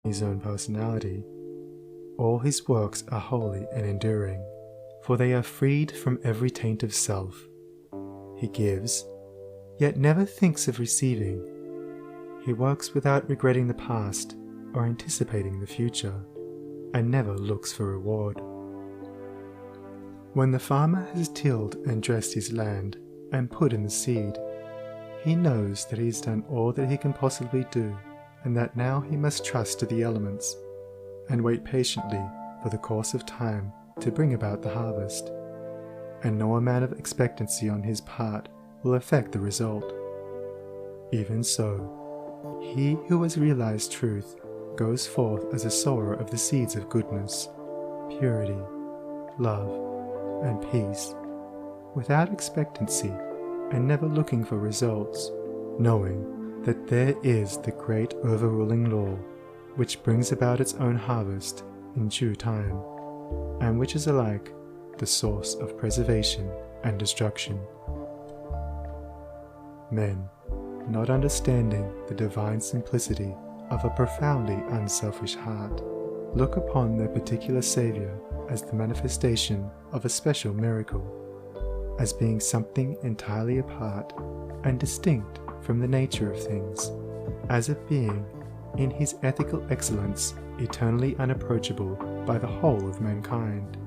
his own personality, all his works are holy and enduring, for they are freed from every taint of self. He gives, yet never thinks of receiving. He works without regretting the past or anticipating the future, and never looks for reward. When the farmer has tilled and dressed his land and put in the seed, he knows that he has done all that he can possibly do, and that now he must trust to the elements and wait patiently for the course of time to bring about the harvest, and no amount of expectancy on his part will affect the result. Even so, he who has realized truth goes forth as a sower of the seeds of goodness, purity, love, and peace, without expectancy and never looking for results, knowing that there is the great overruling law which brings about its own harvest in due time, and which is alike the source of preservation and destruction. Men, not understanding the divine simplicity of a profoundly unselfish heart, look upon their particular Saviour as the manifestation of a special miracle, as being something entirely apart and distinct from the nature of things, as of being, in his ethical excellence, eternally unapproachable by the whole of mankind.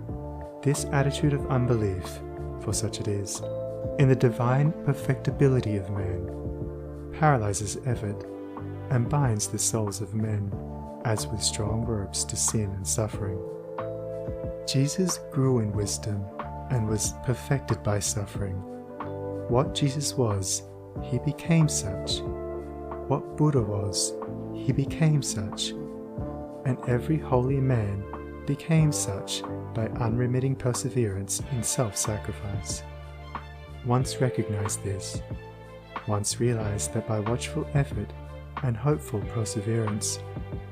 This attitude of unbelief, for such it is, in the divine perfectibility of man, paralyzes effort and binds the souls of men as with strong ropes to sin and suffering. Jesus grew in wisdom and was perfected by suffering. What Jesus was, he became such. What Buddha was, he became such. And every holy man became such by unremitting perseverance in self-sacrifice. Once recognize this, once realize that by watchful effort and hopeful perseverance,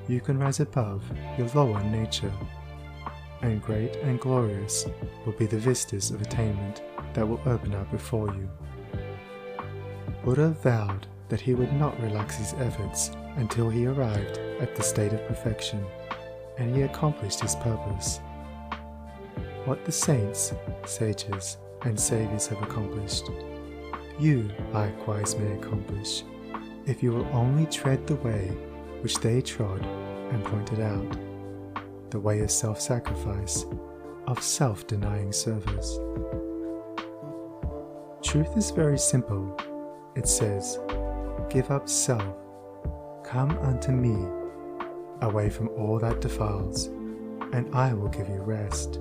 you can rise above your lower nature, and great and glorious will be the vistas of attainment that will open up before you. Buddha vowed that he would not relax his efforts until he arrived at the state of perfection, and he accomplished his purpose. What the saints, sages, and saviors have accomplished, you likewise may accomplish, if you will only tread the way which they trod and pointed out, the way of self-sacrifice, of self-denying service. Truth is very simple. It says, "Give up self, come unto me, away from all that defiles, and I will give you rest."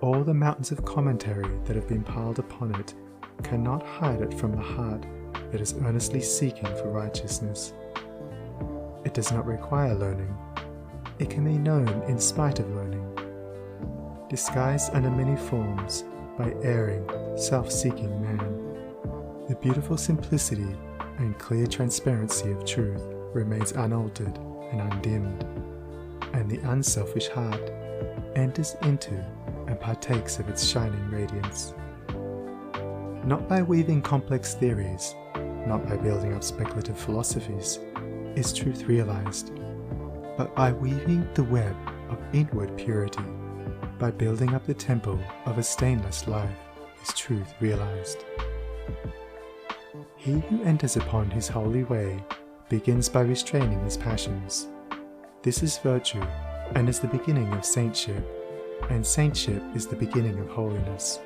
All the mountains of commentary that have been piled upon it cannot hide it from the heart that is earnestly seeking for righteousness. It does not require learning. It can be known in spite of learning. Disguised under many forms by erring, self-seeking man, the beautiful simplicity and clear transparency of truth remains unaltered and undimmed, and the unselfish heart enters into and partakes of its shining radiance. Not by weaving complex theories, not by building up speculative philosophies, is truth realized, but by weaving the web of inward purity, by building up the temple of a stainless life, is truth realized. He who enters upon his holy way begins by restraining his passions. This is virtue, and is the beginning of saintship, and saintship is the beginning of holiness.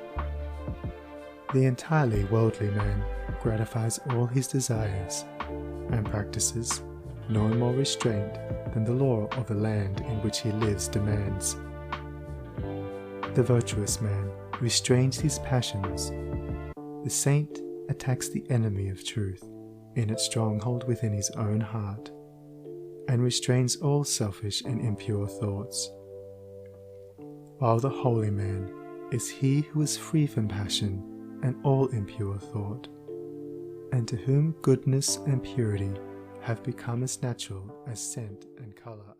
The entirely worldly man gratifies all his desires, and practices no more restraint than the law of the land in which he lives demands. The virtuous man restrains his passions. The saint attacks the enemy of truth in its stronghold within his own heart, and restrains all selfish and impure thoughts. While the holy man is he who is free from passion and all impure thought, and to whom goodness and purity have become as natural as scent and colour.